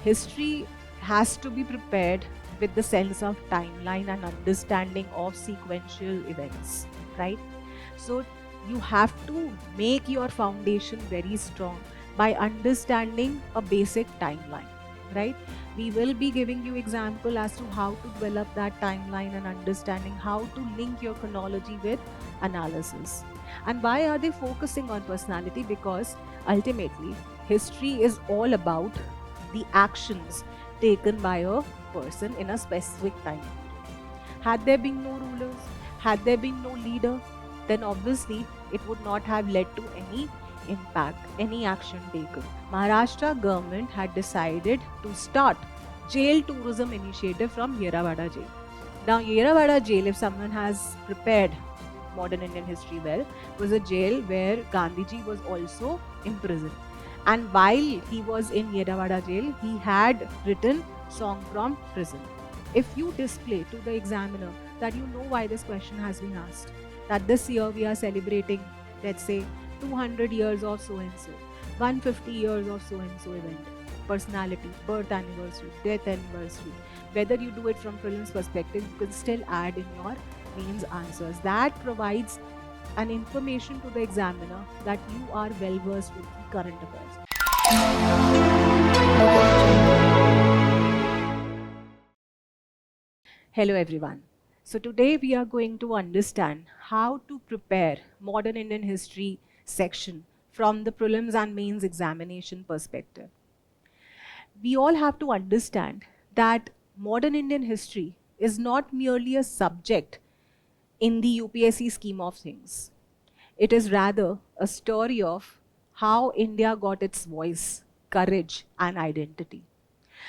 history has to be prepared with the sense of timeline and understanding of sequential events, right? So you have to make your foundation very strong by understanding a basic timeline, right? We will be giving you example as to how to develop that timeline and understanding how to link your chronology with analysis. And why are they focusing on personality? Because ultimately history is all about the actions taken by a person in a specific time period. Had there been no rulers, had there been no leader, then obviously it would not have led to any impact, any action taken. Maharashtra government had decided to start jail tourism initiative from Yerawada jail. Now, Yerawada jail, if someone has prepared modern Indian history well, was a jail where Gandhiji was also imprisoned. And while he was in Yerawada jail, he had written song from prison. If you display to the examiner that you know why this question has been asked, that this year we are celebrating, let's say, 200 years of so and so, 150 years of so and so event, personality, birth anniversary, death anniversary, whether you do it from prelims perspective, you can still add in your mains answers. That provides an information to the examiner that you are well versed with the current affairs. Hello everyone. So today we are going to understand how to prepare modern Indian history section from the prelims and mains examination perspective. We all have to understand that modern Indian history is not merely a subject in the UPSC scheme of things. It is rather a story of how India got its voice, courage, and identity.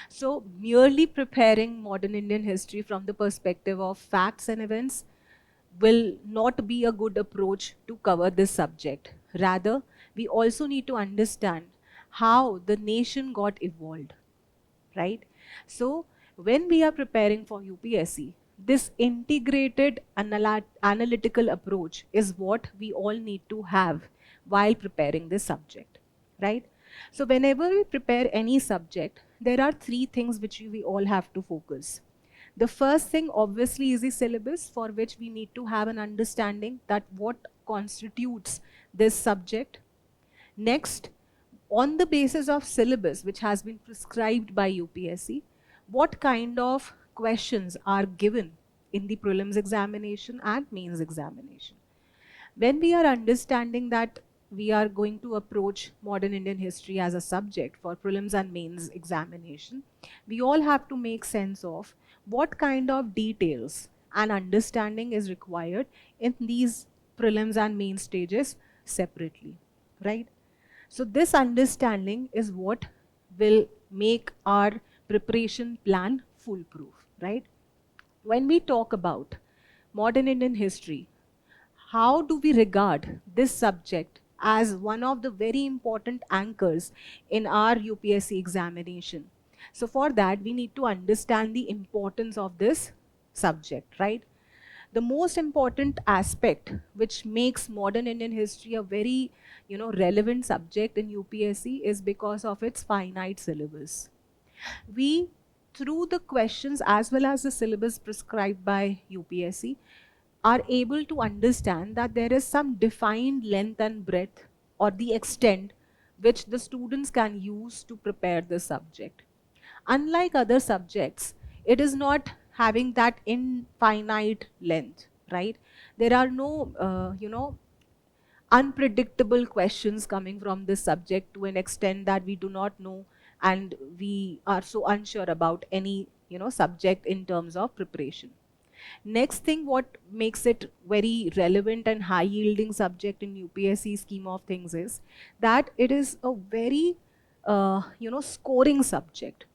So, merely preparing modern Indian history from the perspective of facts and events will not be a good approach to cover this subject. Rather, we also need to understand how the nation got evolved, right? So, when we are preparing for UPSC, this integrated analytical approach is what we all need to have while preparing this subject, right? So, whenever we prepare any subject, there are three things which we all have to focus. The first thing obviously is the syllabus, for which we need to have an understanding that what constitutes this subject. Next, on the basis of syllabus which has been prescribed by UPSC, what kind of questions are given in the prelims examination and mains examination. When we are understanding that we are going to approach modern Indian history as a subject for prelims and mains examination, we all have to make sense of what kind of details and understanding is required in these prelims and main stages separately, right? So this understanding is what will make our preparation plan foolproof, right? When we talk about modern Indian history, how do we regard this subject as one of the very important anchors in our UPSC examination? So for that, we need to understand the importance of this subject, right? The most important aspect which makes modern Indian history a very relevant subject in UPSC is because of its finite syllabus. We, through the questions as well as the syllabus prescribed by UPSC, are able to understand that there is some defined length and breadth or the extent which the students can use to prepare the subject. Unlike other subjects, it is not having that infinite length, right? There are no, unpredictable questions coming from this subject to an extent that we do not know and we are so unsure about any, subject in terms of preparation. Next thing, what makes it very relevant and high yielding subject in UPSC scheme of things is that it is a very, scoring subject.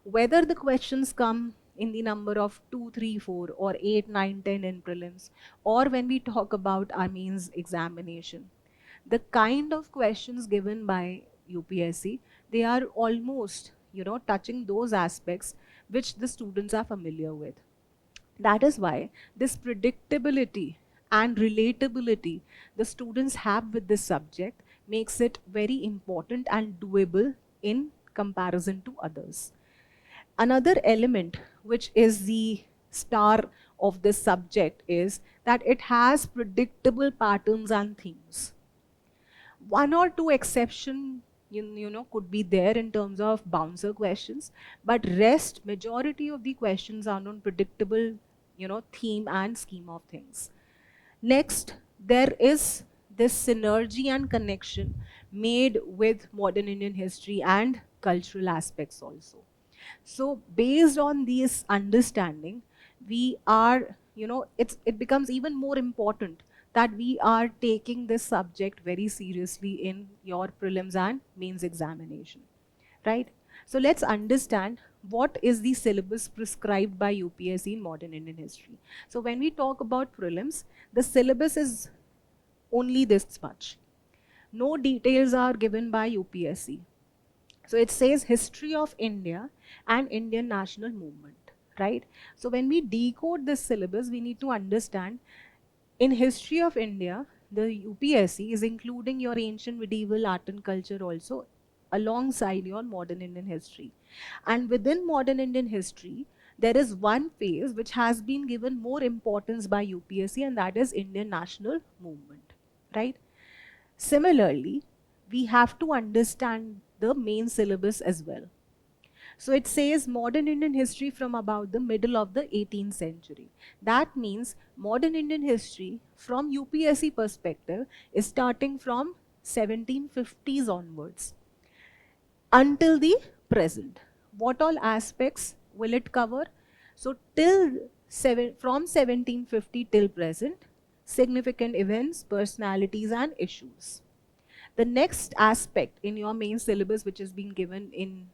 Whether the questions come in the number of 2, 3, 4 or 8, 9, 10 in prelims, or when we talk about our means examination, the kind of questions given by UPSC, they are almost, touching those aspects which the students are familiar with. That is why this predictability and relatability the students have with this subject makes it very important and doable in comparison to others. Another element which is the star of this subject is that it has predictable patterns and themes. One or two exception could be there in terms of bouncer questions, but rest majority of the questions are non predictable theme and scheme of things. Next, there is this synergy and connection made with modern Indian history and cultural aspects also. So based on this understanding, we are, it becomes even more important that we are taking this subject very seriously in your prelims and mains examination, right? So let's understand what is the syllabus prescribed by UPSC in modern Indian history. So when we talk about prelims, the syllabus is only this much. No details are given by UPSC. So it says history of India and Indian national movement, right? So when we decode this syllabus, we need to understand in history of India, the UPSC is including your ancient medieval art and culture also alongside your modern Indian history. And within modern Indian history, there is one phase which has been given more importance by UPSC, and that is Indian national movement, right? Similarly, we have to understand the main syllabus as well. So it says modern Indian history from about the middle of the 18th century. That means modern Indian history from UPSC perspective is starting from 1750s onwards until the present. What all aspects will it cover? So from 1750 till present, significant events, personalities and issues. The next aspect in your main syllabus, which is being given in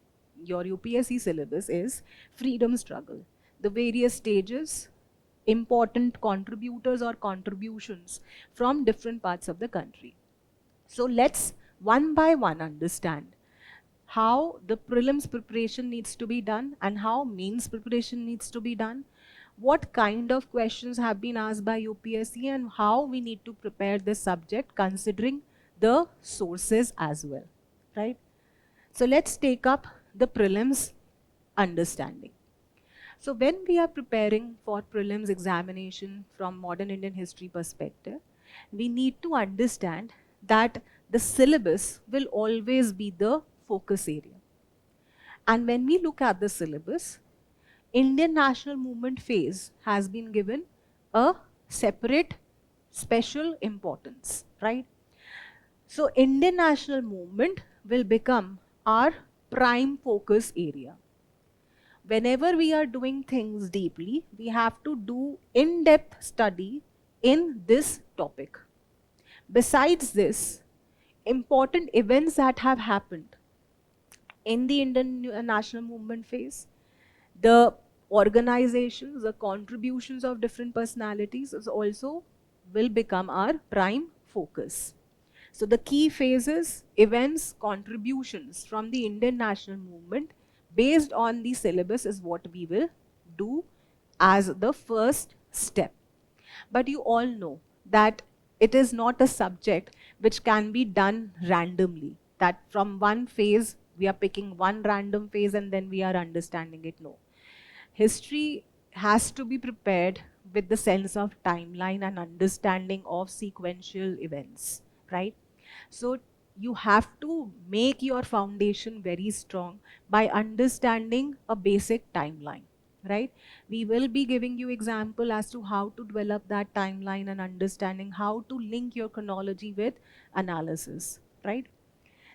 your UPSC syllabus, is freedom struggle. The various stages, important contributors or contributions from different parts of the country. So let's one by one understand how the prelims preparation needs to be done and how mains preparation needs to be done, what kind of questions have been asked by UPSC, and how we need to prepare this subject considering the sources as well, right? So let's take up the prelims understanding. So when we are preparing for prelims examination from modern Indian history perspective, we need to understand that the syllabus will always be the focus area. And when we look at the syllabus, Indian national movement phase has been given a separate special importance, right? So Indian national movement will become our prime focus area. Whenever we are doing things deeply, we have to do in-depth study in this topic. Besides this, important events that have happened in the Indian national movement phase, the organizations, the contributions of different personalities is also will become our prime focus. So the key phases, events, contributions from the Indian national movement based on the syllabus is what we will do as the first step. But you all know that it is not a subject which can be done randomly, that from one phase we are picking one random phase and then we are understanding it. No. History has to be prepared with the sense of timeline and understanding of sequential events, right? So you have to make your foundation very strong by understanding a basic timeline, right? We will be giving you example as to how to develop that timeline and understanding how to link your chronology with analysis, right?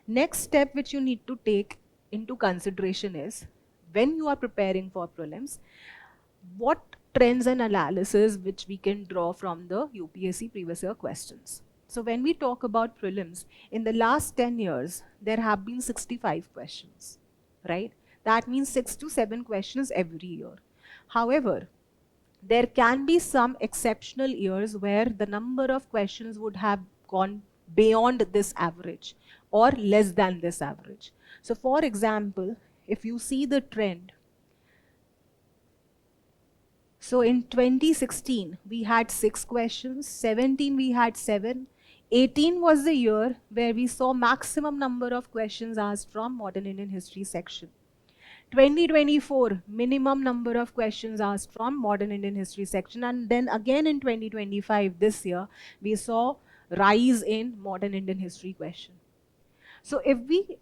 Next step which you need to take into consideration is when you are preparing for prelims, what trends and analysis which we can draw from the UPSC previous year questions. So when we talk about prelims, in the last 10 years, there have been 65 questions, right? That means 6 to 7 questions every year. However, there can be some exceptional years where the number of questions would have gone beyond this average or less than this average. So for example, if you see the trend, so in 2016, we had 6 questions, 17 we had 7, 18 was the year where we saw maximum number of questions asked from modern Indian history section. 2024, minimum number of questions asked from modern Indian history section, and then again in 2025, this year, we saw rise in modern Indian history question. So if we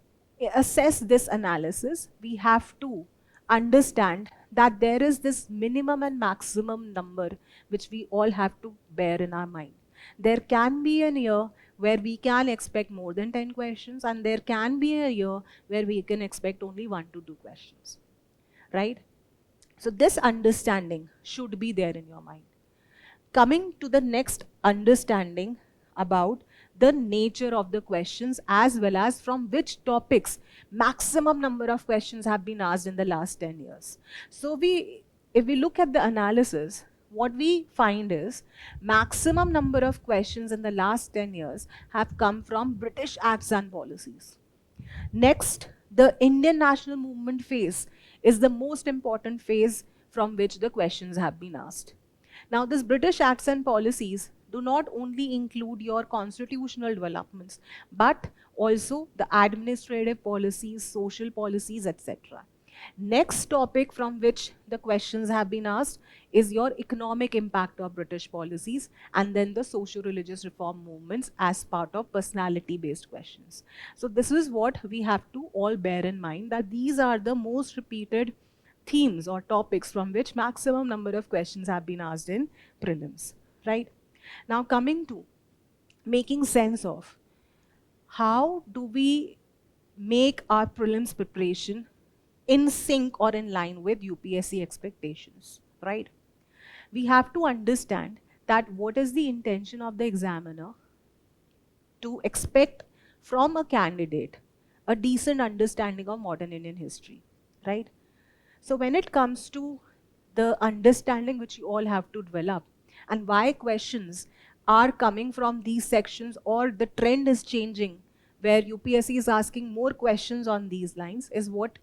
assess this analysis, we have to understand that there is this minimum and maximum number which we all have to bear in our mind. There can be a year where we can expect more than 10 questions, and there can be a year where we can expect only 1 to 2 questions, right? So this understanding should be there in your mind. Coming to the next understanding about the nature of the questions, as well as from which topics maximum number of questions have been asked in the last 10 years. So if we look at the analysis, what we find is maximum number of questions in the last 10 years have come from British acts and policies. Next, the Indian national movement phase is the most important phase from which the questions have been asked. Now, these British acts and policies do not only include your constitutional developments, but also the administrative policies, social policies, etc. Next topic from which the questions have been asked is your economic impact of British policies, and then the socio-religious reform movements as part of personality-based questions. So this is what we have to all bear in mind, that these are the most repeated themes or topics from which maximum number of questions have been asked in prelims, right? Now coming to making sense of how do we make our prelims preparation in sync or in line with UPSC expectations, right? We have to understand that what is the intention of the examiner to expect from a candidate a decent understanding of modern Indian history, right? So when it comes to the understanding which you all have to develop and why questions are coming from these sections, or the trend is changing where UPSC is asking more questions on these lines, is what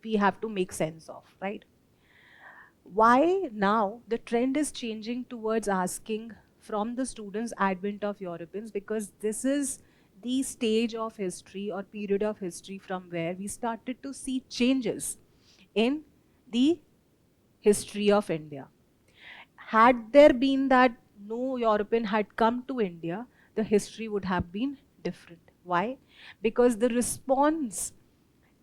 we have to make sense of, right? Why now the trend is changing towards asking from the students advent of Europeans? Because this is the stage of history or period of history from where we started to see changes in the history of India. Had there been that no European had come to India, the history would have been different. Why? Because the response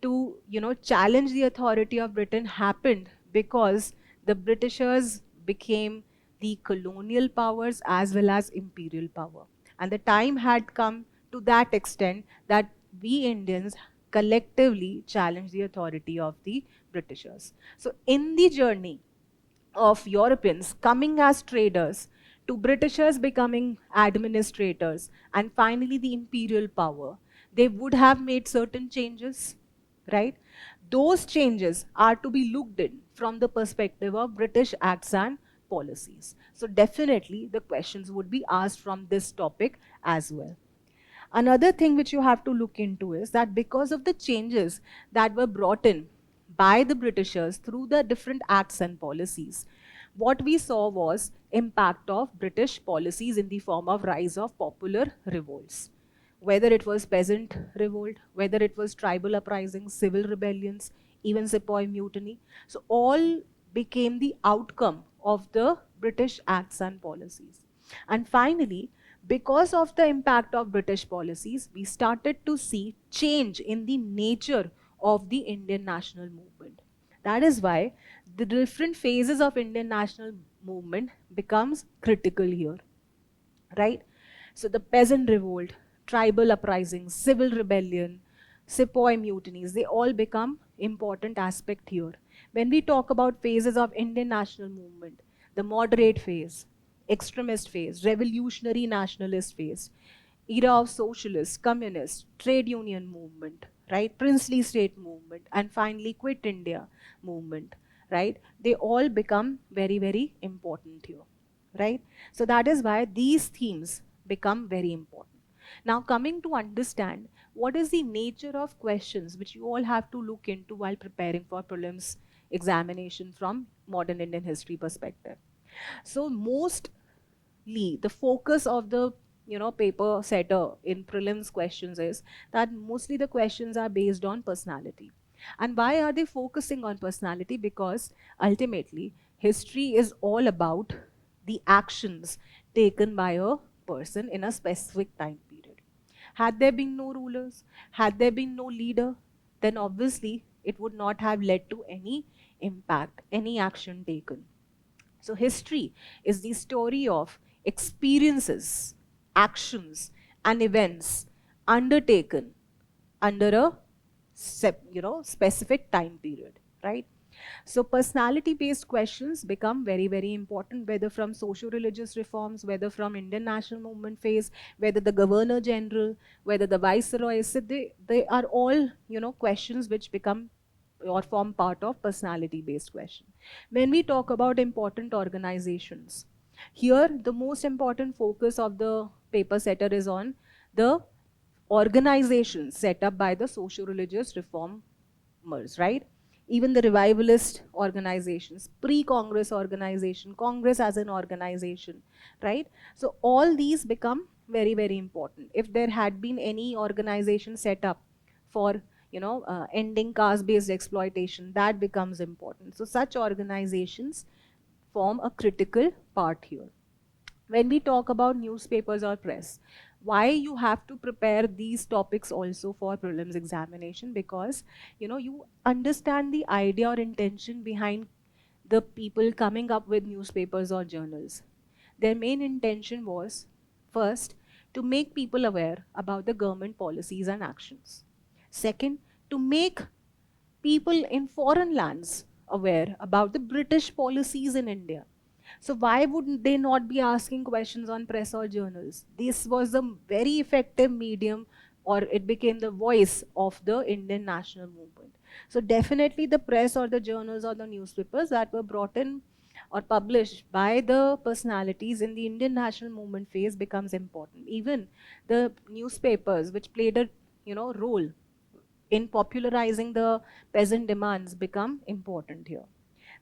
to challenge the authority of Britain happened because the Britishers became the colonial powers as well as imperial power. And the time had come to that extent that we Indians collectively challenged the authority of the Britishers. So in the journey of Europeans coming as traders to Britishers becoming administrators and finally the imperial power, they would have made certain changes, right? Those changes are to be looked in from the perspective of British acts and policies. So definitely the questions would be asked from this topic as well. Another thing which you have to look into is that because of the changes that were brought in by the Britishers through the different acts and policies, what we saw was impact of British policies in the form of rise of popular revolts. Whether it was peasant revolt, whether it was tribal uprisings, civil rebellions, even Sepoy mutiny. So all became the outcome of the British acts and policies. And finally, because of the impact of British policies, we started to see change in the nature of the Indian national movement. That is why the different phases of Indian national movement becomes critical here, right? So the peasant revolt, tribal uprisings, civil rebellion, Sepoy mutinies, they all become important aspect here. When we talk about phases of Indian national movement, the moderate phase, extremist phase, revolutionary nationalist phase, era of socialist, communist, trade union movement, right, princely state movement, and finally quit India movement, right? They all become very, very important here, right? So that is why these themes become very important. Now coming to understand what is the nature of questions which you all have to look into while preparing for prelims examination from modern Indian history perspective. So mostly the focus of the paper setter in prelims questions is that mostly the questions are based on personality. And why are they focusing on personality? Because ultimately, history is all about the actions taken by a person in a specific time period. Had there been no rulers, had there been no leader, then obviously it would not have led to any impact, any action taken. So, history is the story of experiences, actions, and events undertaken under a specific time period, right? So personality based questions become very very important, whether from socio religious reforms, whether from Indian national movement phase, whether the governor general, whether the viceroy. So they are all questions which become or form part of personality based question. When we talk about important organizations, here the most important focus of the paper setter is on the organizations set up by the socio-religious reformers, right? Even the revivalist organizations, pre-Congress organization, Congress as an organization, right? So all these become very, very important. If there had been any organization set up for ending caste-based exploitation, that becomes important. So such organizations form a critical part here. When we talk about newspapers or press, why you have to prepare these topics also for prelims examination? Because you understand the idea or intention behind the people coming up with newspapers or journals. Their main intention was, first, to make people aware about the government policies and actions. Second, to make people in foreign lands aware about the British policies in India. So why would they not be asking questions on press or journals? This was a very effective medium, or it became the voice of the Indian national movement. So definitely the press or the journals or the newspapers that were brought in or published by the personalities in the Indian national movement phase becomes important. Even the newspapers which played a role in popularizing the peasant demands become important here.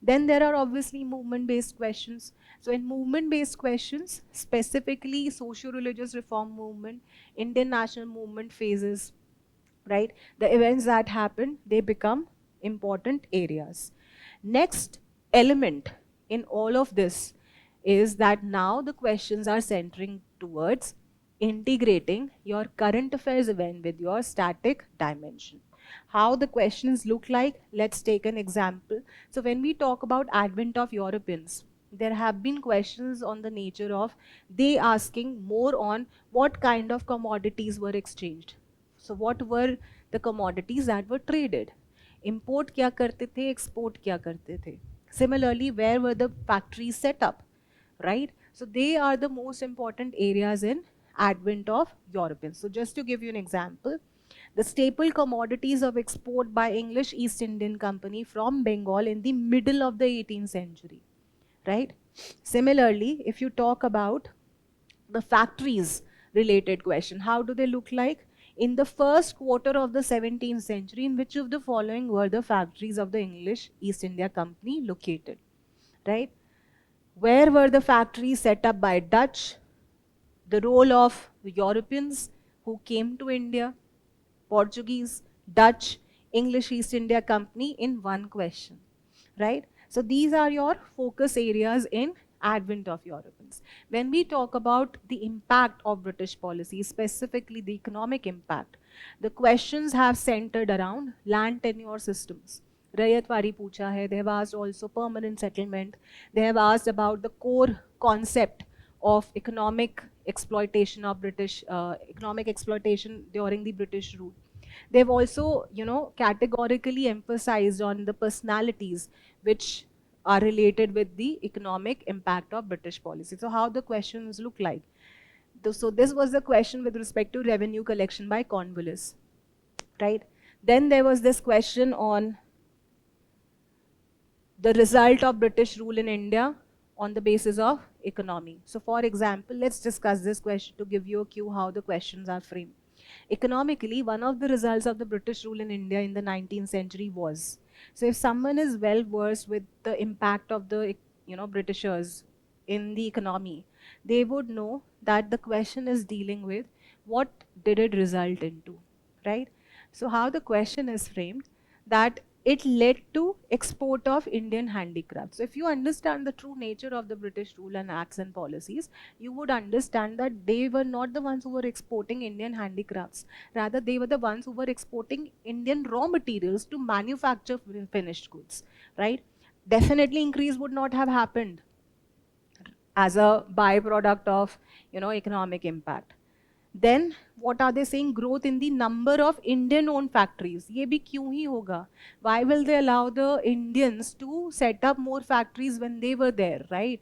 Then there are obviously movement-based questions. So in movement-based questions, specifically socio-religious reform movement, Indian national movement phases, right? The events that happen, they become important areas. Next element in all of this is that now the questions are centering towards integrating your current affairs event with your static dimension. How the questions look like, let's take an example. So when we talk about advent of Europeans, there have been questions on the nature of they asking more on what kind of commodities were exchanged. So what were the commodities that were traded? Import क्या करते थे, export क्या करते थे? Similarly, where were the factories set up? Right? So they are the most important areas in advent of Europeans. So just to give you an example, the staple commodities of export by English East Indian Company from Bengal in the middle of the 18th century, right? Similarly, if you talk about the factories related question, how do they look like? In the first quarter of the 17th century, in which of the following were the factories of the English East India Company located, right? Where were the factories set up by Dutch? The role of the Europeans who came to India, Portuguese, Dutch, English East India Company in one question, right? So these are your focus areas in advent of Europeans. When we talk about the impact of British policy, specifically the economic impact, the questions have centered around land tenure systems. Rayatwari pucha hai, they have asked also permanent settlement, they have asked about the core concept of economic exploitation of economic exploitation during the British rule. They've also, categorically emphasized on the personalities which are related with the economic impact of British policy. So how the questions look like. So this was the question with respect to revenue collection by Cornwallis, right? Then there was this question on the result of British rule in India on the basis of economy. So for example, let's discuss this question to give you a cue how the questions are framed. Economically, one of the results of the British rule in India in the 19th century was, so if someone is well versed with the impact of the Britishers in the economy, they would know that the question is dealing with what did it result into, right? So how the question is framed, that it led to export of Indian handicrafts. So if you understand the true nature of the British rule and acts and policies, you would understand that they were not the ones who were exporting Indian handicrafts. Rather, they were the ones who were exporting Indian raw materials to manufacture finished goods, right? Definitely increase would not have happened as a byproduct of, economic impact. Then what are they saying? Growth in the number of Indian owned factories. ये भी क्यों ही होगा? Why will they allow the Indians to set up more factories when they were there, right?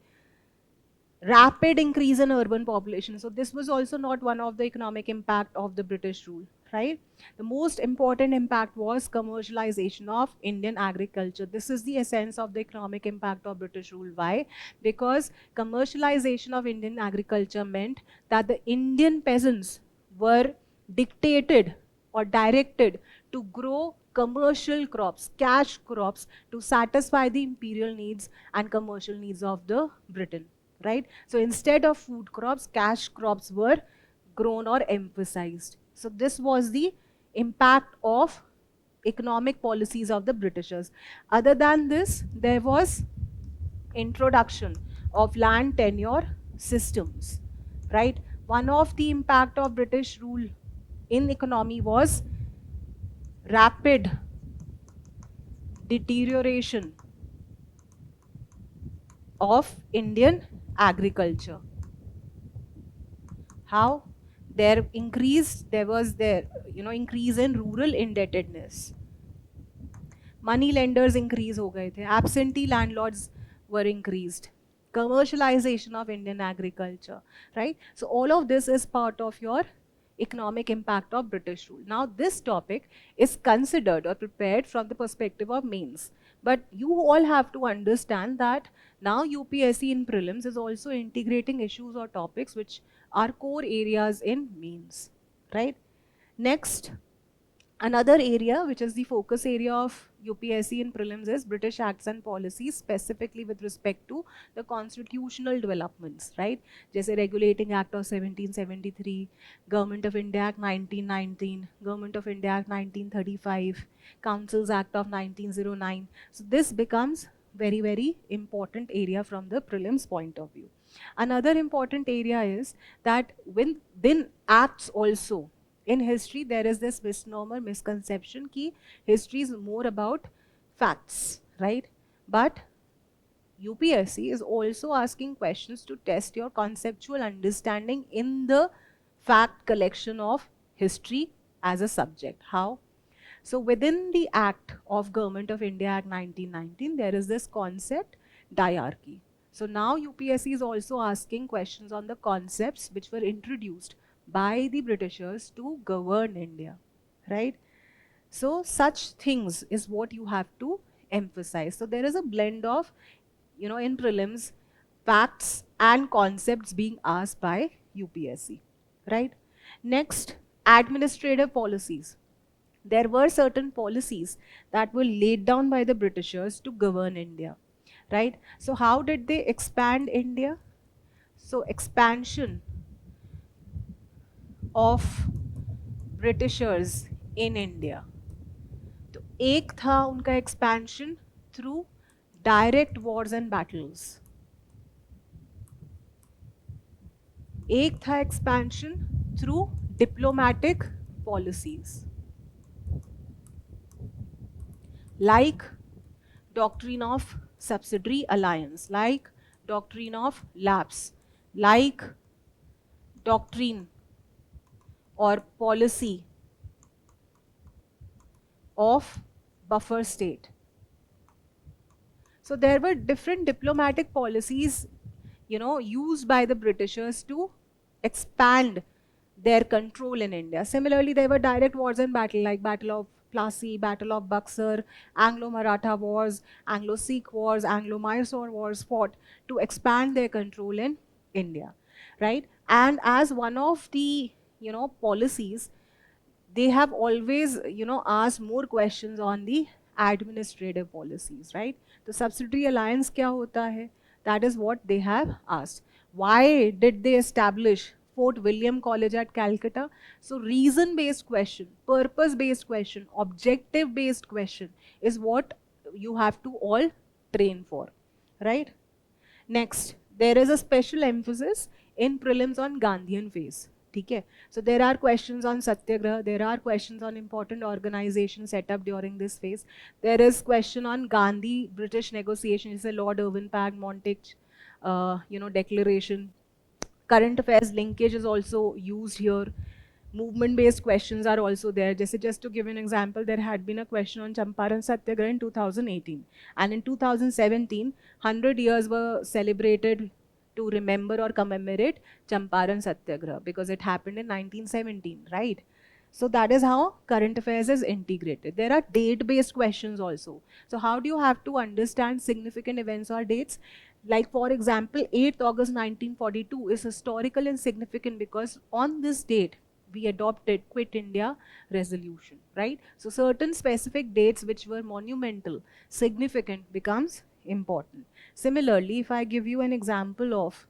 Rapid increase in urban population. So this was also not one of the economic impact of the British rule, right? The most important impact was commercialization of Indian agriculture. This is the essence of the economic impact of British rule. Why? Because commercialization of Indian agriculture meant that the Indian peasants were dictated or directed to grow commercial crops, cash crops, to satisfy the imperial needs and commercial needs of the Britain, right? So instead of food crops, cash crops were grown or emphasized. So this was the impact of economic policies of the Britishers. Other than this, there was introduction of land tenure systems, right? One of the impact of British rule in economy was rapid deterioration of Indian agriculture. How? There was there, increase in rural indebtedness. Money lenders increase हो गए थे. Absentee landlords were increased. Commercialization of Indian agriculture, right? So all of this is part of your economic impact of British rule. Now this topic is considered or prepared from the perspective of mains. But you all have to understand that now UPSC in prelims is also integrating issues or topics which are core areas in mains, right? Next, another area which is the focus area of UPSC in prelims is British acts and policies, specifically with respect to the constitutional developments, right? जैसे Regulating Act of 1773, Government of India Act 1919, Government of India Act 1935, Councils Act of 1909. So this becomes very, very important area from the prelims point of view. Another important area is that within acts also, in history, there is this misnomer, misconception कि history is more about facts, right? But UPSC is also asking questions to test your conceptual understanding in the fact collection of history as a subject. How? So within the Act of Government of India Act 1919, there is this concept, diarchy. So now UPSC is also asking questions on the concepts which were introduced by the Britishers to govern India, right? So such things is what you have to emphasize. So there is a blend of, in prelims, facts and concepts being asked by UPSC, right? Next, administrative policies. There were certain policies that were laid down by the Britishers to govern India, right? So how did they expand India? So expansion of Britishers in India. तो एक था उनका expansion through direct wars and battles. एक था expansion through diplomatic policies, like doctrine of subsidiary alliance, like doctrine of lapse, like doctrine or policy of buffer state. So there were different diplomatic policies, used by the Britishers to expand their control in India. Similarly, there were direct wars and battle, like Battle of Plassey, Battle of Buxar, Anglo-Maratha wars, Anglo-Sikh wars, Anglo-Mysore wars fought to expand their control in India, right? And as one of the, policies, they have always, asked more questions on the administrative policies, right? So subsidiary alliance kya hota hai? That is what they have asked. Why did they establish Fort William College at Calcutta. So reason-based question, purpose-based question, objective-based question is what you have to all train for, right? Next, there is a special emphasis in prelims on Gandhian phase. Okay? So there are questions on Satyagraha, there are questions on important organizations set up during this phase. There is question on Gandhi, British negotiations, a Lord Irwin Pact, Montague, declaration. Current affairs linkage is also used here. Movement based questions are also there. Just to give an example, there had been a question on Champaran Satyagraha in 2018, and in 2017 100 years were celebrated to remember or commemorate Champaran Satyagraha because it happened in 1917, right? So that is how current affairs is integrated. There are date based questions also. So how do you have to understand significant events or dates? Like for example, 8th August 1942 is historical and significant because on this date we adopted Quit India resolution, right? So certain specific dates which were monumental, significant becomes important. Similarly, if I give you an example of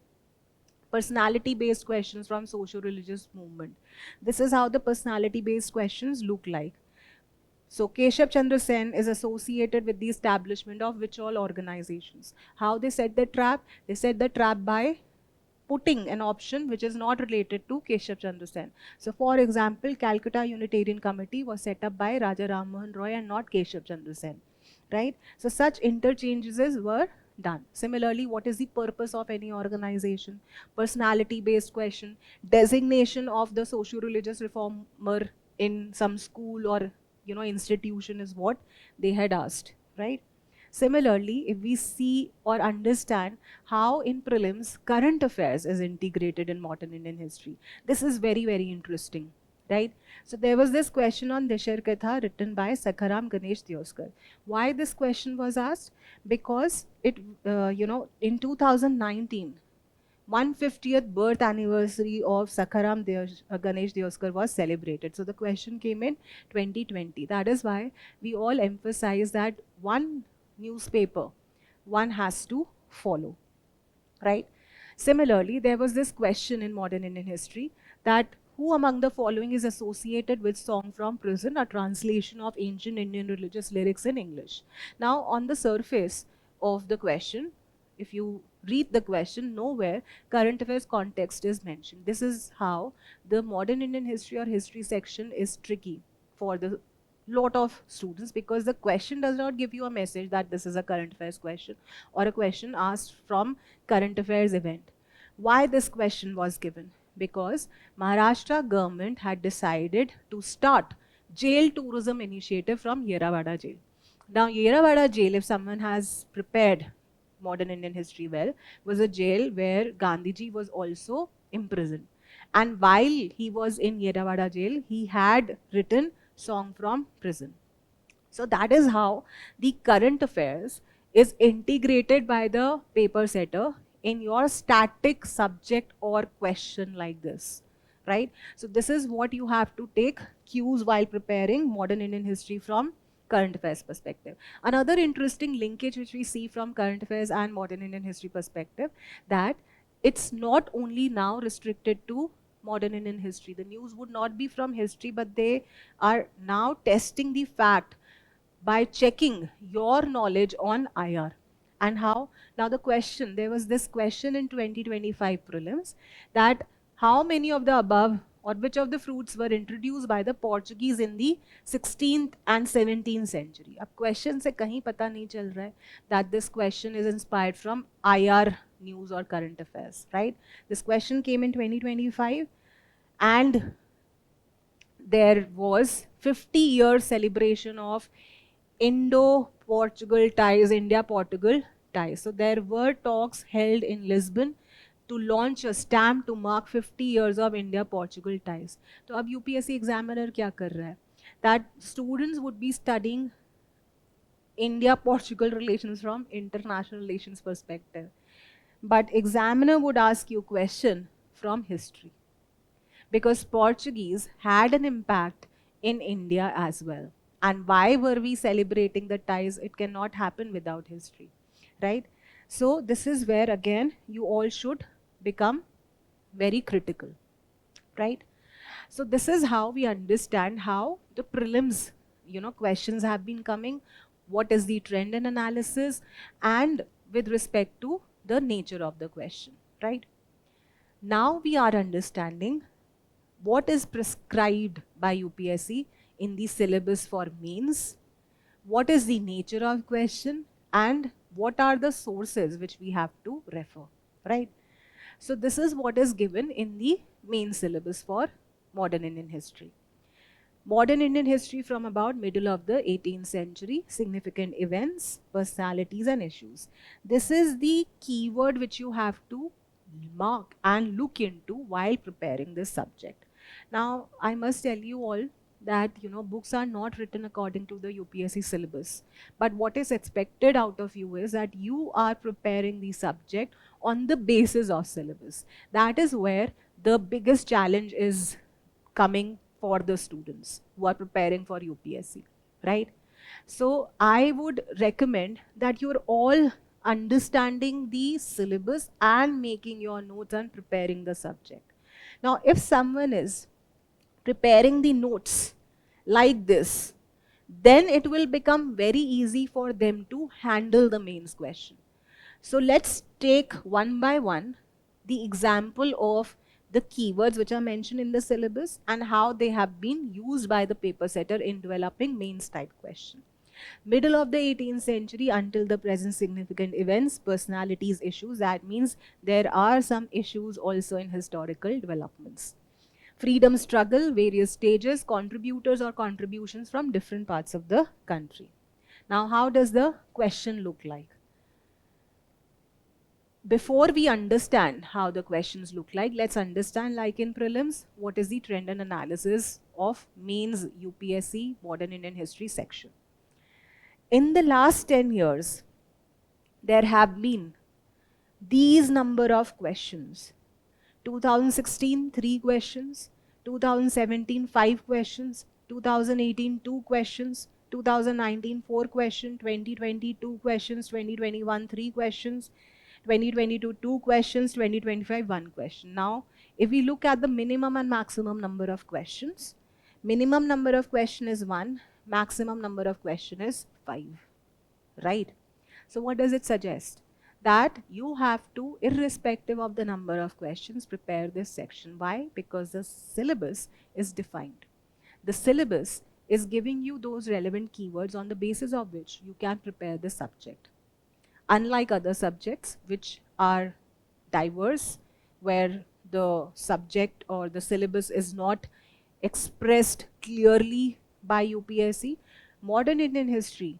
personality based questions from social religious movement, this is how the personality based questions look like. So Keshav Chandra Sen is associated with the establishment of which all organizations? How they set the trap? They set the trap by putting an option which is not related to Keshav Chandra Sen. So for example, Calcutta Unitarian Committee was set up by Raja Ram Mohan Roy and not Keshav Chandra Sen, right? So such interchanges were done. Similarly, what is the purpose of any organization? Personality based question, designation of the socio-religious reformer in some school or institution is what they had asked, right? Similarly, if we see or understand how in prelims current affairs is integrated in modern Indian history, this is very, very interesting, right? So there was this question on Dishar Katha written by Sakharam Ganesh Dioskar. Why this question was asked? Because in 2019, 150th birth anniversary of Sakharam Ganesh Dioskar was celebrated. So the question came in 2020. That is why we all emphasize that one newspaper one has to follow, right? Similarly, there was this question in modern Indian history that who among the following is associated with Song from Prison, a translation of ancient Indian religious lyrics in English? Now, on the surface of the question, if you read the question, nowhere current affairs context is mentioned. This is how the modern Indian history or history section is tricky for the lot of students, because the question does not give you a message that this is a current affairs question or a question asked from current affairs event. Why this question was given? Because Maharashtra government had decided to start jail tourism initiative from Yerawada jail. Now Yerawada jail, if someone has prepared modern Indian history well, was a jail where Gandhiji was also imprisoned. And while he was in Yerawada jail, he had written Song from Prison. So that is how the current affairs is integrated by the paper setter in your static subject or question like this, right? So this is what you have to take cues while preparing modern Indian history from current affairs perspective. Another interesting linkage which we see from current affairs and modern Indian history perspective, that it's not only now restricted to modern Indian history. The news would not be from history, but they are now testing the fact by checking your knowledge on IR. And how? Now the question, there was this question in 2025 prelims that how many of the above or which of the fruits were introduced by the Portuguese in the 16th and 17th century. अब question से कहीं पता नहीं चल रहा है that this question is inspired from IR news or current affairs, right? This question came in 2025 and there was 50-year celebration of Indo-Portugal ties, India-Portugal ties. So there were talks held in Lisbon to launch a stamp to mark 50 years of India-Portugal ties. तो अब UPSC examiner क्या कर रहा है? That students would be studying India-Portugal relations from international relations perspective. But examiner would ask you question from history, because Portuguese had an impact in India as well. And why were we celebrating the ties? It cannot happen without history, right? So this is where again you all should become very critical. right? So this is how we understand how the prelims, questions have been coming, what is the trend in analysis, and with respect to the nature of the question, right? Now we are understanding what is prescribed by UPSC in the syllabus for mains, what is the nature of question, and what are the sources which we have to refer, right? So this is what is given in the main syllabus for modern Indian history. Modern Indian history from about middle of the 18th century, significant events, personalities and issues. This is the keyword which you have to mark and look into while preparing this subject. Now, I must tell you all that books are not written according to the UPSC syllabus, but what is expected out of you is that you are preparing the subject on the basis of syllabus. That is where the biggest challenge is coming for the students who are preparing for UPSC, right? So I would recommend that you're all understanding the syllabus and making your notes and preparing the subject. Now, if someone is preparing the notes like this, then it will become very easy for them to handle the mains question. So let's take one by one the example of the keywords which are mentioned in the syllabus and how they have been used by the paper setter in developing mains type question. Middle of the 18th century until the present, significant events, personalities, issues. That means there are some issues also in historical developments. Freedom struggle, various stages, contributors or contributions from different parts of the country. Now, how does the question look like? Before we understand how the questions look like, let's understand, like in prelims, what is the trend and analysis of mains UPSC Modern Indian History section. In the last 10 years, there have been these number of questions. 2016, 3 questions. 2017, 5 questions. 2018, 2 questions. 2019, 4 questions. 2020, 2 questions. 2021, 3 questions. 2022, 2 questions. 2025, 1 question. Now, if we look at the minimum and maximum number of questions, minimum number of question is 1, maximum number of question is 5, right? So what does it suggest? That you have to, irrespective of the number of questions, prepare this section. Why? Because the syllabus is defined. The syllabus is giving you those relevant keywords on the basis of which you can prepare the subject. Unlike other subjects which are diverse, where the subject or the syllabus is not expressed clearly by UPSC, modern Indian history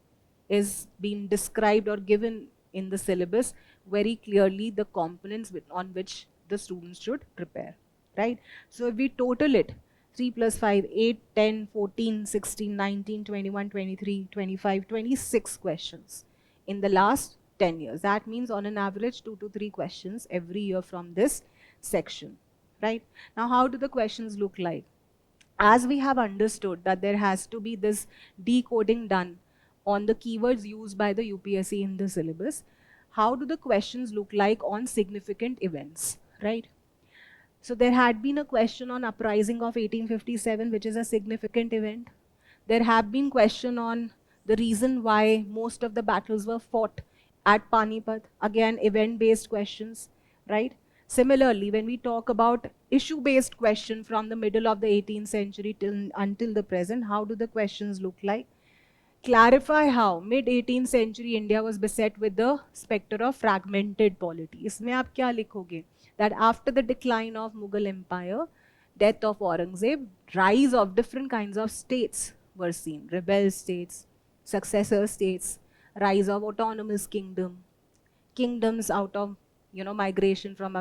is being described or given in the syllabus very clearly, the components on which the students should prepare, right? So if we total it, 3 plus 5, 8, 10, 14, 16, 19, 21, 23, 25, 26 questions in the last 10 years. That means on an average 2 to 3 questions every year from this section, right? Now, how do the questions look like? As we have understood that there has to be this decoding done on the keywords used by the UPSC in the syllabus, how do the questions look like on significant events, right? So there had been a question on uprising of 1857, which is a significant event. There have been questions on the reason why most of the battles were fought at Panipat, again event-based questions, right? Similarly, when we talk about issue-based question from the middle of the 18th century until the present, how do the questions look like? Clarify how mid-18th century India was beset with the specter of fragmented polity. इसमें आप क्या लिखोगे? That after the decline of Mughal Empire, death of Aurangzeb, rise of different kinds of states were seen. Rebel states, successor states, rise of autonomous kingdoms out of migration from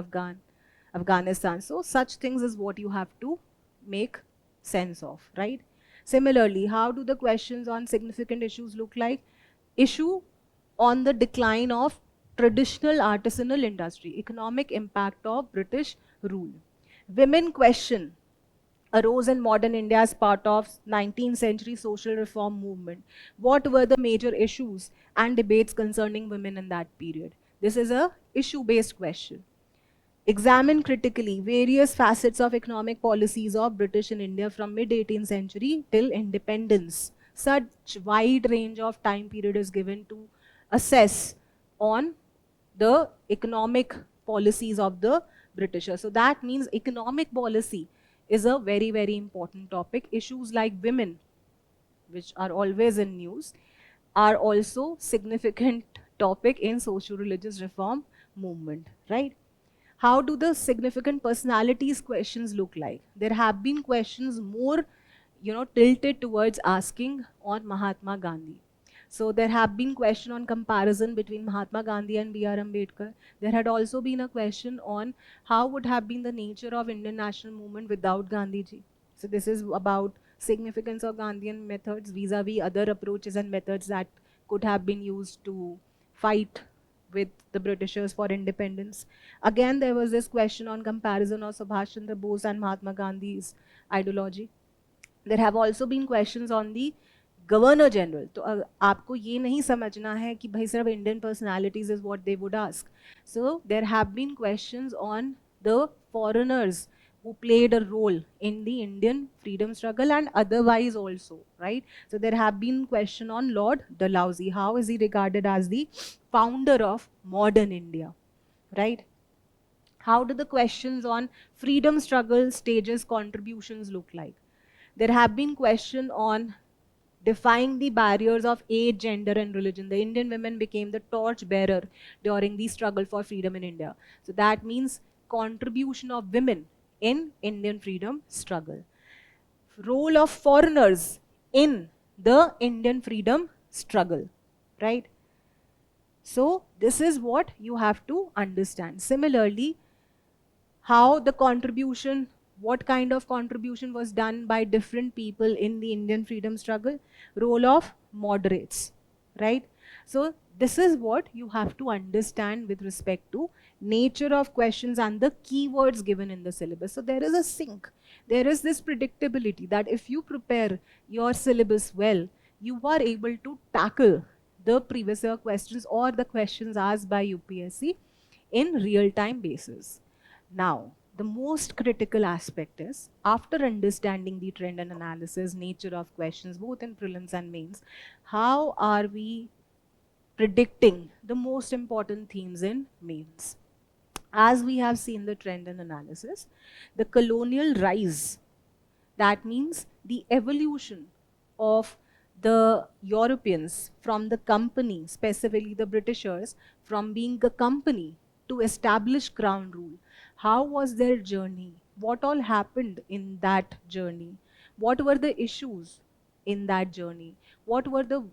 Afghanistan. So such things is what you have to make sense of, right? Similarly, how do the questions on significant issues look like? Issue on the decline of traditional artisanal industry, economic impact of British rule. Women question arose in modern India as part of 19th century social reform movement. What were the major issues and debates concerning women in that period? This is a issue-based question. examine critically various facets of economic policies of British in India from mid-18th century till independence. Such wide range of time period is given to assess on the economic policies of the Britishers. So that means economic policy is a very, very important topic. Issues like women, which are always in news, are also significant topic in socio-religious reform movement, right? How do the significant personalities questions look like? There have been questions more, tilted towards asking on Mahatma Gandhi. So there have been question on comparison between Mahatma Gandhi and B.R. Ambedkar. There had also been a question on how would have been the nature of Indian national movement without Gandhiji. So this is about significance of Gandhian methods vis-a-vis other approaches and methods that could have been used to fight with the Britishers for independence. Again, there was this question on comparison of Subhash Chandra Bose and Mahatma Gandhi's ideology. There have also been questions on the governor general. तो आपको ये नहीं समझना है कि भाई सिर्फ Indian personalities is what they would ask. So there have been questions on the foreigners who played a role in the Indian freedom struggle and otherwise also, right? So there have been question on Lord Dalhousie. How is he regarded as the founder of modern India, right? How do the questions on freedom struggle stages contributions look like? There have been question on defying the barriers of age, gender, and religion. The Indian women became the torch bearer during the struggle for freedom in India. So that means contribution of women in Indian freedom struggle. Role of foreigners in the Indian freedom struggle, right? So this is what you have to understand. Similarly, how the contribution, what kind of contribution was done by different people in the Indian freedom struggle, role of moderates, right? So this is what you have to understand with respect to nature of questions and the keywords given in the syllabus. So there is a sync, there is this predictability that if you prepare your syllabus well, you are able to tackle the previous year questions or the questions asked by UPSC in real-time basis. Now, the most critical aspect is, after understanding the trend and analysis, nature of questions, both in prelims and mains, how are we predicting the most important themes in mains? As we have seen the trend and analysis, the colonial rise, that means the evolution of the Europeans from the company, specifically the Britishers, from being a company to establish crown rule. How was their journey? What all happened in that journey? What were the issues in that journey? What were the,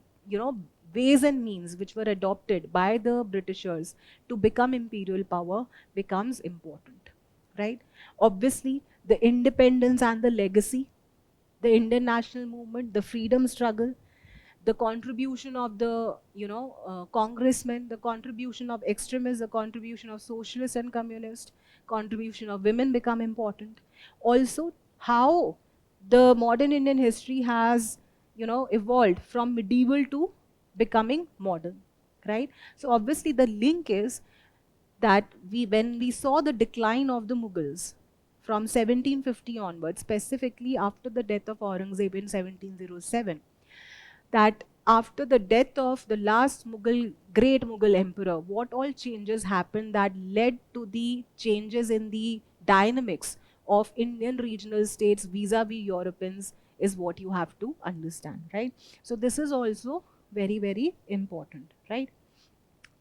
ways and means which were adopted by the Britishers to become imperial power becomes important, right? Obviously, the independence and the legacy, the Indian national movement, the freedom struggle, the contribution of the congressmen, the contribution of extremists, the contribution of socialists and communists, contribution of women become important. Also, how the modern Indian history has evolved from medieval to becoming modern, right? So obviously the link is that when we saw the decline of the Mughals from 1750 onwards, specifically after the death of Aurangzeb in 1707, that after the death of the last great Mughal emperor, what all changes happened that led to the changes in the dynamics of Indian regional states vis-a-vis Europeans is what you have to understand, right? So this is also very, very important, right?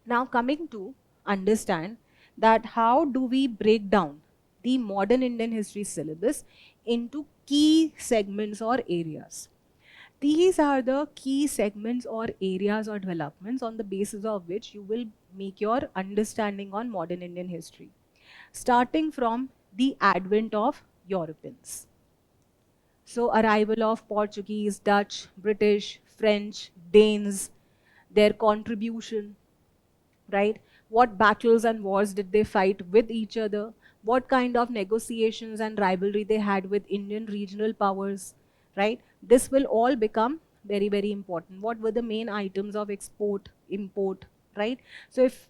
Now coming to understand that how do we break down the modern Indian history syllabus into key segments or areas. These are the key segments or areas or developments on the basis of which you will make your understanding on modern Indian history. Starting from the advent of Europeans. So arrival of Portuguese, Dutch, British, French, Danes, their contribution, right? What battles and wars did they fight with each other? What kind of negotiations and rivalry they had with Indian regional powers, right? This will all become very, very important. What were the main items of export, import, right? So if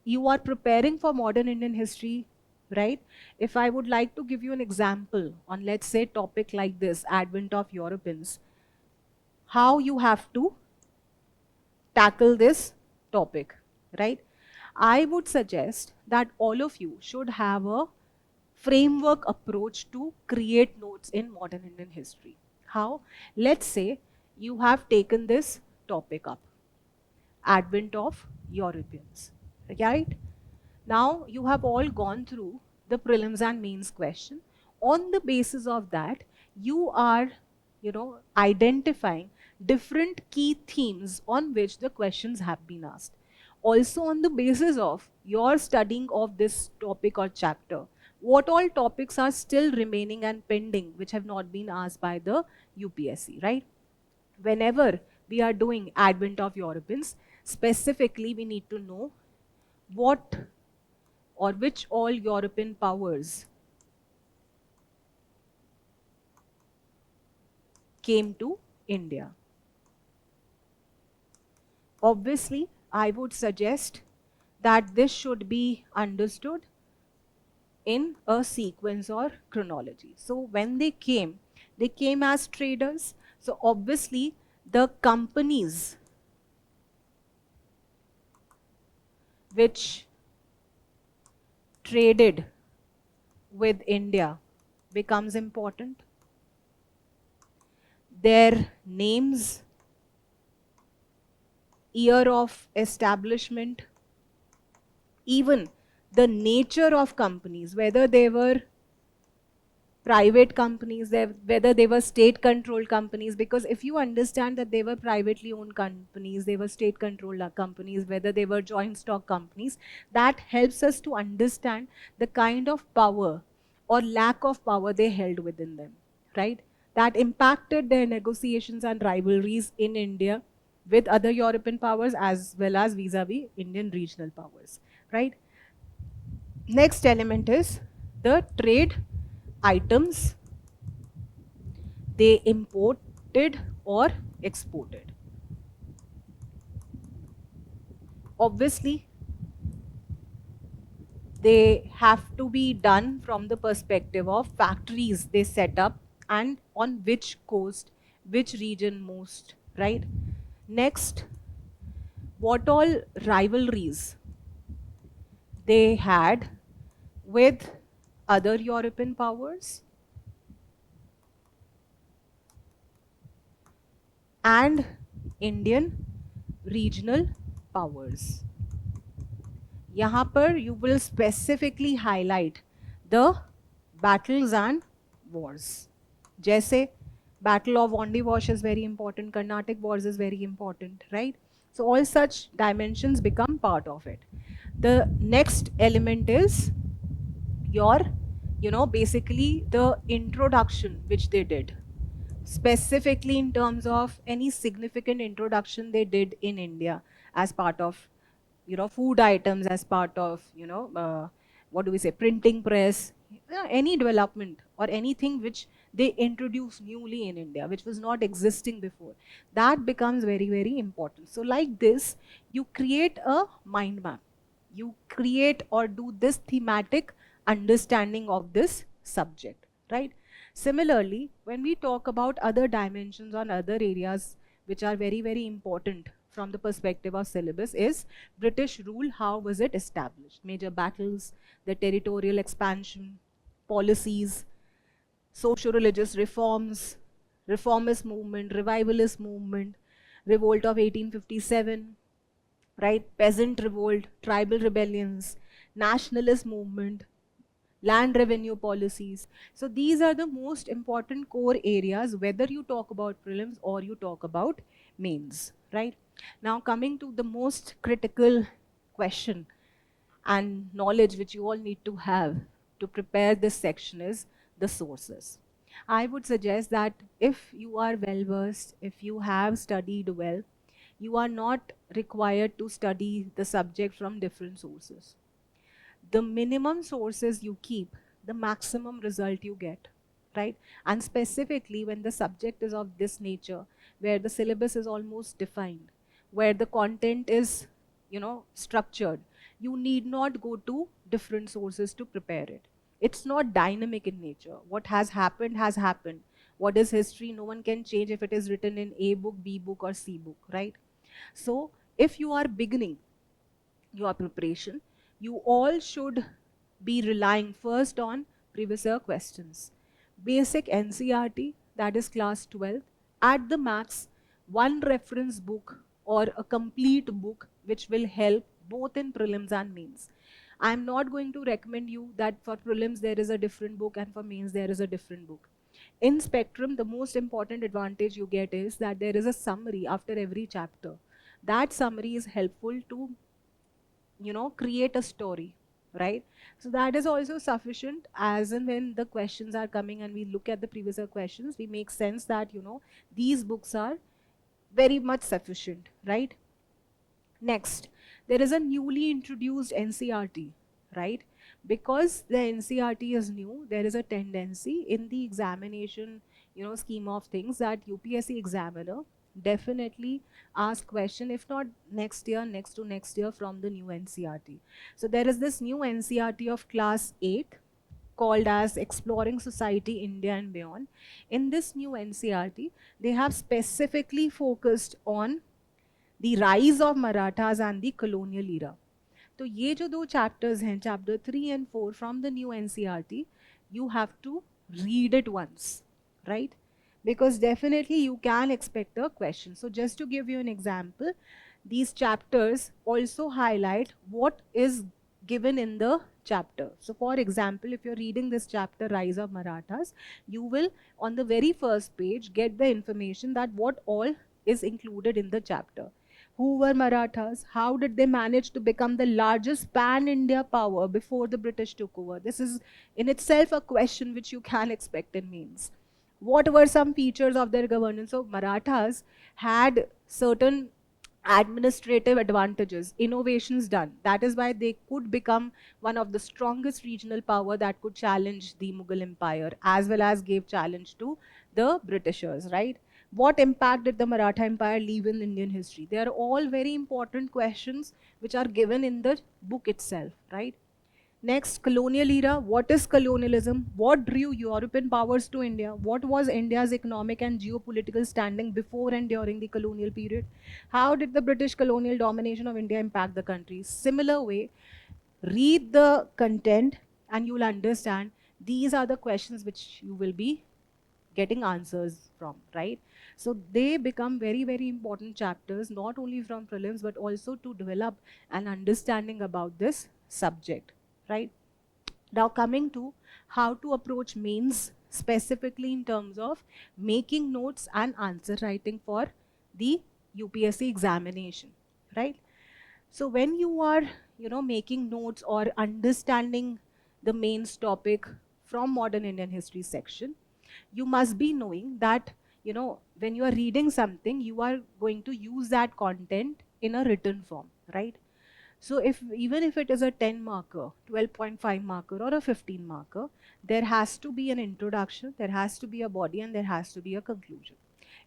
you are preparing for modern Indian history, right? If I would like to give you an example on, let's say, topic like this, advent of Europeans, how you have to tackle this topic, right? I would suggest that all of you should have a framework approach to create notes in modern Indian history. How? Let's say you have taken this topic up, advent of Europeans, right? Now you have all gone through the prelims and mains question. On the basis of that, you are, identifying different key themes on which the questions have been asked. Also, on the basis of your studying of this topic or chapter, what all topics are still remaining and pending which have not been asked by the UPSC, right? Whenever we are doing advent of Europeans, specifically we need to know what or which all European powers came to India. Obviously, I would suggest that this should be understood in a sequence or chronology. So when they came as traders. So obviously, the companies which traded with India becomes important. Their names, year of establishment, even the nature of companies, whether they were private companies, whether they were state controlled companies, because if you understand that they were privately owned companies, they were state controlled companies, whether they were joint stock companies, that helps us to understand the kind of power or lack of power they held within them, right? That impacted their negotiations and rivalries in India with other European powers as well as vis-a-vis Indian regional powers, right? Next element is the trade items they imported or exported. Obviously, they have to be done from the perspective of factories they set up and on which coast, which region most, right? Next, what all rivalries they had with other European powers and Indian regional powers. यहाँ पर you will specifically highlight the battles and wars. जैसे Battle of Wandiwash is very important, Carnatic Wars is very important, right? So all such dimensions become part of it. The next element is your, basically the introduction which they did, specifically in terms of any significant introduction they did in India as part of, food items, as part of, what do we say, printing press, any development or anything which they introduced newly in India, which was not existing before. That becomes very, very important. So like this, you create a mind map. You create or do this thematic understanding of this subject, right? Similarly, when we talk about other dimensions on other areas which are very, very important from the perspective of syllabus is British rule, how was it established? Major battles, the territorial expansion, policies, socio-religious reforms, reformist movement, revivalist movement, revolt of 1857, right? Peasant revolt, tribal rebellions, nationalist movement, land revenue policies. So these are the most important core areas, whether you talk about prelims or you talk about mains, right? Now coming to the most critical question and knowledge which you all need to have to prepare this section is the sources. I would suggest that if you are well versed, if you have studied well, you are not required to study the subject from different sources. The minimum sources you keep, the maximum result you get, right? And specifically when the subject is of this nature, where the syllabus is almost defined, where the content is, structured, You need not go to different sources to prepare it. It's not dynamic in nature. What has happened has happened. What is history? No one can change if it is written in A book, B book, or C book, right? So, if you are beginning your preparation, you all should be relying first on previous year questions. Basic NCRT, that is class 12, at the max, one reference book or a complete book which will help both in prelims and mains. I'm not going to recommend you that for prelims there is a different book and for mains there is a different book. In Spectrum, the most important advantage you get is that there is a summary after every chapter. That summary is helpful to create a story, right? So that is also sufficient, as and when the questions are coming and we look at the previous year questions, we make sense that these books are very much sufficient, right? Next, there is a newly introduced NCRT, right? Because the NCRT is new, there is a tendency in the examination, scheme of things, that UPSC examiner definitely ask question, if not next year, next to next year, from the new NCRT. So there is this new NCRT of class 8 called as Exploring Society, India and Beyond. In this new NCRT, they have specifically focused on the rise of Marathas and the colonial era. तो ये जो दो chapters हैं, chapter 3 and 4 from the new NCRT, you have to read it once, right? Because definitely you can expect a question. So just to give you an example, these chapters also highlight what is given in the chapter. So for example, if you're reading this chapter, Rise of Marathas, you will on the very first page get the information that what all is included in the chapter. Who were Marathas? How did they manage to become the largest pan-India power before the British took over? This is in itself a question which you can expect in mains. What were some features of their governance? So Marathas had certain administrative advantages, innovations done. That is why they could become one of the strongest regional power that could challenge the Mughal Empire, as well as gave challenge to the Britishers, right? What impact did the Maratha Empire leave in Indian history? They are all very important questions which are given in the book itself, right? Next, colonial era. What is colonialism? What drew European powers to India? What was India's economic and geopolitical standing before and during the colonial period? How did the British colonial domination of India impact the country? Similar way, read the content and you will understand these are the questions which you will be getting answers from, right? So they become very, very important chapters, not only from prelims, but also to develop an understanding about this subject, right? Now coming to how to approach mains specifically in terms of making notes and answer writing for the UPSC examination, right? So when you are, making notes or understanding the mains topic from modern Indian history section, you must be knowing that, when you are reading something, you are going to use that content in a written form, right? So if even if it is a 10 marker, 12.5 marker or a 15 marker, there has to be an introduction, there has to be a body and there has to be a conclusion.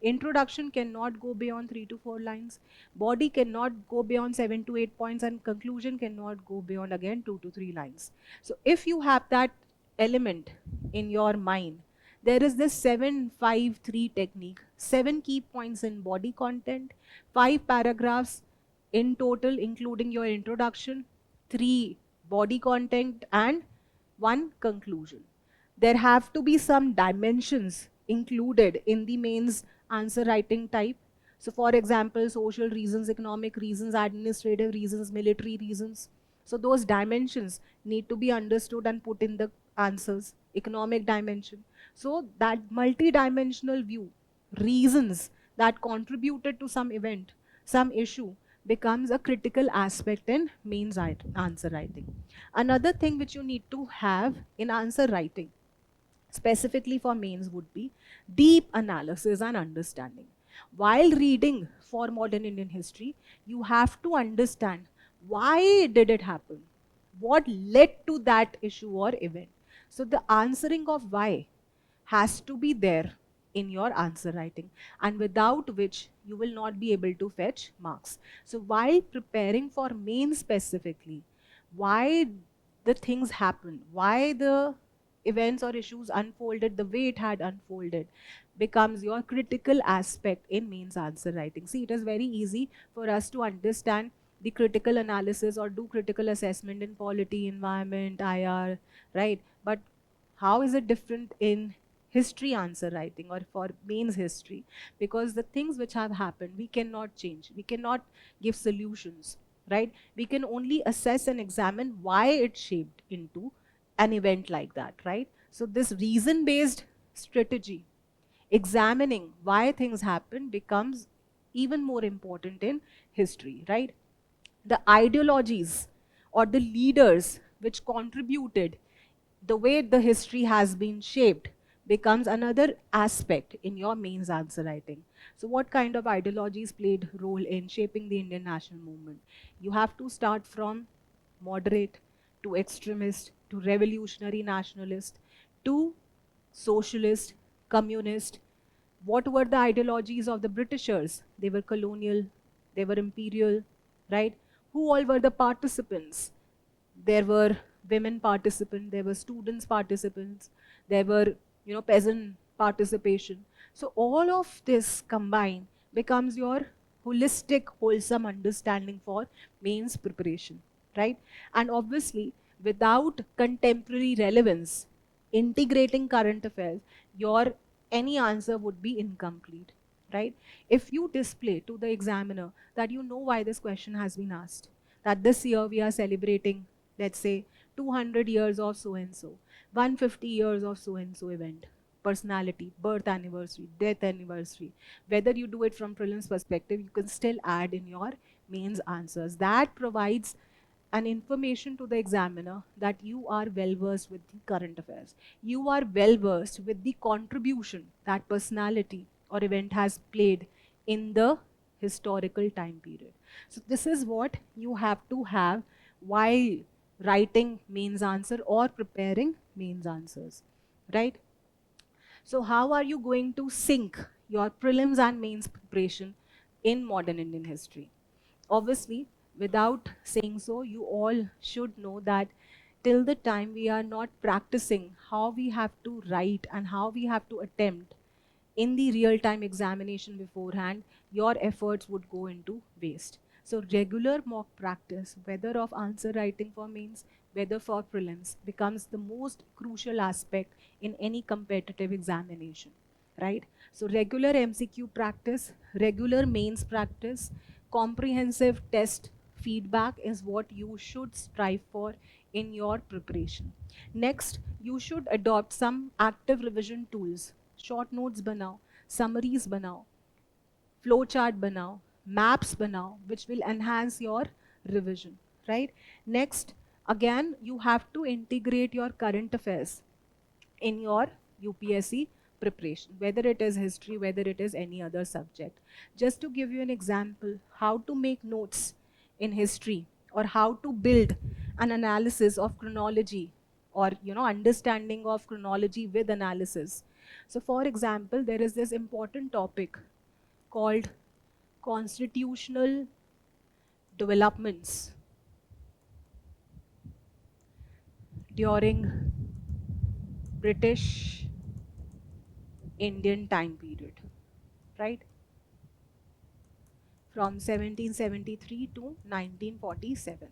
Introduction cannot go beyond 3 to 4 lines, body cannot go beyond 7 to 8 points and conclusion cannot go beyond again 2 to 3 lines. So if you have that element in your mind, there is this 7-5-3 technique, 7 key points in body content, 5 paragraphs in total, including your introduction, 3 body content, and 1 conclusion. There have to be some dimensions included in the mains answer writing type. So for example, social reasons, economic reasons, administrative reasons, military reasons. So those dimensions need to be understood and put in the answers. Economic dimension. So that multi-dimensional view, reasons that contributed to some event, some issue, becomes a critical aspect in mains answer writing. Another thing which you need to have in answer writing, specifically for mains, would be deep analysis and understanding. While reading for modern Indian history, you have to understand why did it happen? What led to that issue or event? So the answering of why has to be there in your answer writing, and without which you will not be able to fetch marks. So while preparing for main specifically, why the things happened, why the events or issues unfolded the way it had unfolded, becomes your critical aspect in mains answer writing. See, it is very easy for us to understand the critical analysis or do critical assessment in polity, environment, IR, right? But how is it different in history answer writing or for mains history? Because the things which have happened, we cannot change. We cannot give solutions, right? We can only assess and examine why it shaped into an event like that, right? So this reason-based strategy, examining why things happen, becomes even more important in history, right? The ideologies or the leaders which contributed the way the history has been shaped becomes another aspect in your mains answer writing. So what kind of ideologies played role in shaping the Indian national movement? You have to start from moderate to extremist to revolutionary nationalist to socialist, communist. What were the ideologies of the Britishers? They were colonial, they were imperial, right? Who all were the participants? There were women participants, there were students participants, there were, peasant participation. So all of this combined becomes your holistic, wholesome understanding for mains preparation, right? And obviously, without contemporary relevance, integrating current affairs, your any answer would be incomplete, right? If you display to the examiner that you know why this question has been asked, that this year we are celebrating, let's say, 200 years of so and so, 150 years of so and so event, personality, birth anniversary, death anniversary. Whether you do it from prelims perspective, you can still add in your mains answers. That provides an information to the examiner that you are well versed with the current affairs. You are well versed with the contribution that personality or event has played in the historical time period. So this is what you have to have while writing mains answer or preparing mains answers, right? So how are you going to sync your prelims and mains preparation in modern Indian history? Obviously, without saying so, you all should know that till the time we are not practicing how we have to write and how we have to attempt in the real-time examination beforehand, your efforts would go into waste. So regular mock practice, whether of answer writing for mains, whether for prelims, becomes the most crucial aspect in any competitive examination, right? So regular MCQ practice, regular mains practice, comprehensive test feedback is what you should strive for in your preparation. Next, you should adopt some active revision tools. Short notes बनाओ, summaries बनाओ, flow chart बनाओ, maps बनाओ, which will enhance your revision, right? Next, again, you have to integrate your current affairs in your UPSC preparation, whether it is history, whether it is any other subject. Just to give you an example, how to make notes in history or how to build an analysis of chronology or understanding of chronology with analysis. So for example, there is this important topic called constitutional developments during British Indian time period, right? From 1773 to 1947.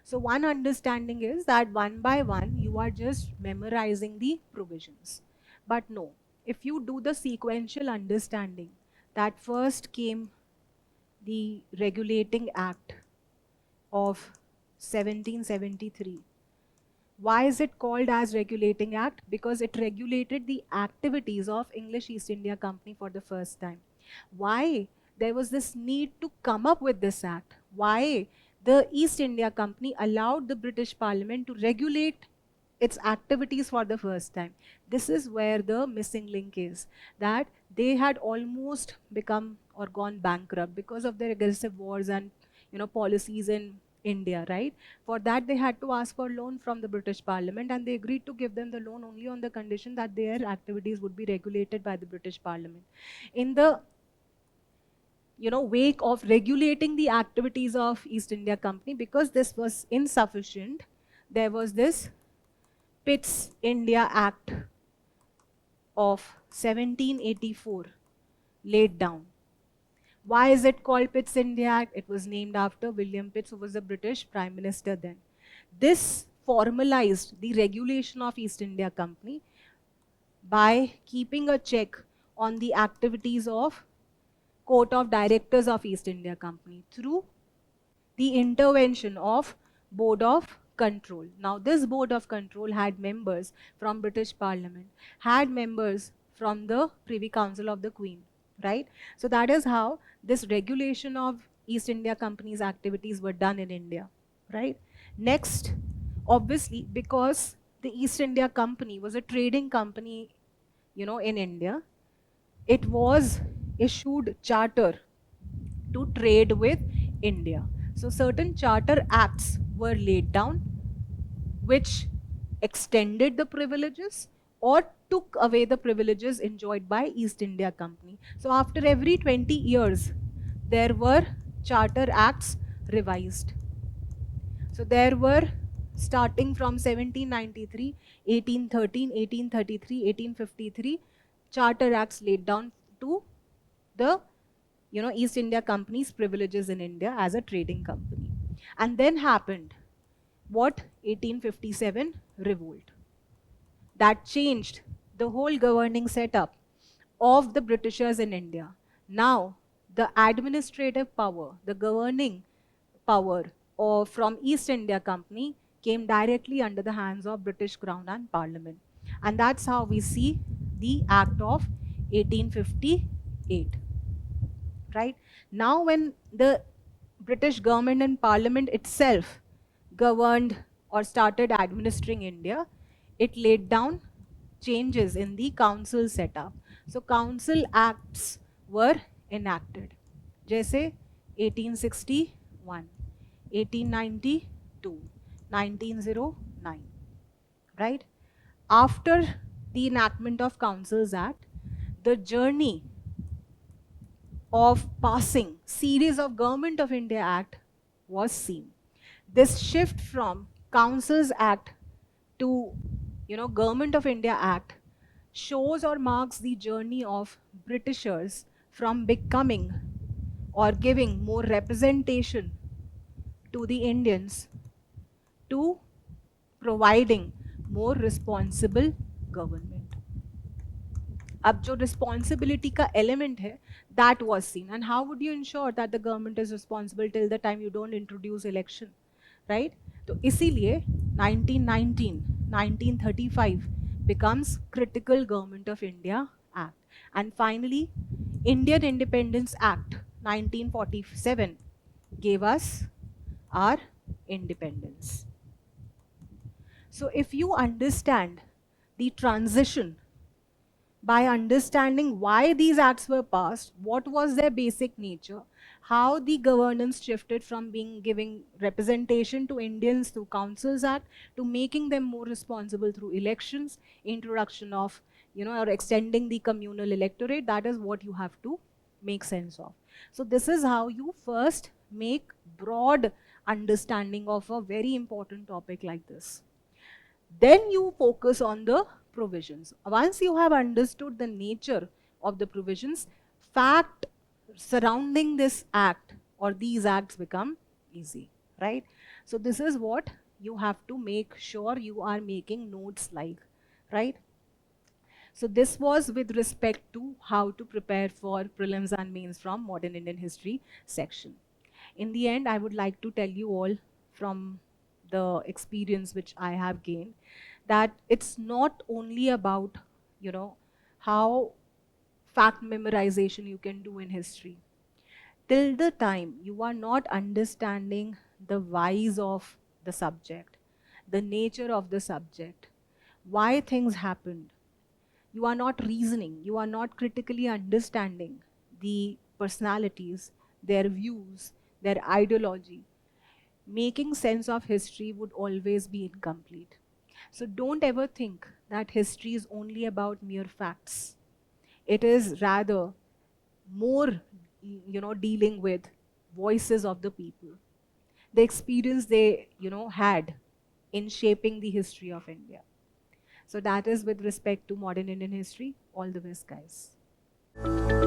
So one understanding is that one by one, you are just memorizing the provisions. But no, if you do the sequential understanding, that first came the Regulating Act of 1773. Why is it called as Regulating Act? Because it regulated the activities of English East India Company for the first time. Why there was this need to come up with this act? Why the East India Company allowed the British Parliament to regulate its activities for the first time? This is where the missing link is, that they had almost become or gone bankrupt because of their aggressive wars and policies in India, right? For that, they had to ask for loan from the British Parliament, and they agreed to give them the loan only on the condition that their activities would be regulated by the British Parliament. In the wake of regulating the activities of East India Company, because this was insufficient, there was this Pitt's India Act of 1784 laid down. Why is it called Pitt's India Act? It was named after William Pitts, who was the British Prime Minister then. This formalized the regulation of East India Company by keeping a check on the activities of Court of Directors of East India Company through the intervention of Board of Control. Now, this Board of Control had members from British Parliament, had members from the Privy Council of the Queen, right? So that is how this regulation of East India Company's activities were done in India, right? Next, obviously, because the East India Company was a trading company, in India, it was issued charter to trade with India. So certain charter acts were laid down which extended the privileges or took away the privileges enjoyed by East India Company. So after every 20 years, there were charter acts revised. So there were, starting from 1793, 1813, 1833, 1853, charter acts laid down to the East India Company's privileges in India as a trading company. And then happened what? 1857 revolt. That changed the whole governing setup of the Britishers in India. Now, the administrative power, the governing power from East India Company came directly under the hands of British Crown and Parliament. And that's how we see the Act of 1858. Right? Now, when the British government and Parliament itself governed or started administering India, it laid down changes in the council setup. So council acts were enacted. जैसे 1861, 1892, 1909, right? After the enactment of Councils Act, the journey of passing series of Government of India Act was seen. This shift from Councils Act to Government of India Act shows or marks the journey of Britishers from becoming or giving more representation to the Indians to providing more responsible government. अब जो responsibility का element है, that was seen. And how would you ensure that the government is responsible till the time you don't introduce election, right? तो इसीलिए 1919, 1935 becomes Critical Government of India Act. And finally, Indian Independence Act 1947 gave us our independence. So if you understand the transition by understanding why these acts were passed, what was their basic nature, how the governance shifted from giving representation to Indians through Councils Act to making them more responsible through elections, introduction of, or extending the communal electorate, that is what you have to make sense of. So this is how you first make broad understanding of a very important topic like this. Then you focus on the provisions. Once you have understood the nature of the provisions, fact surrounding this act or these acts become easy, right? So this is what you have to make sure you are making notes like, right? So this was with respect to how to prepare for prelims and mains from Modern Indian History section. In the end, I would like to tell you all from the experience which I have gained that it's not only about, how fact memorization you can do in history. Till the time you are not understanding the whys of the subject, the nature of the subject, why things happened, you are not reasoning, you are not critically understanding the personalities, their views, their ideology, making sense of history would always be incomplete. So don't ever think that history is only about mere facts. It is rather more dealing with voices of the people, the experience they, had in shaping the history of India. So that is with respect to modern Indian history. All the best, guys.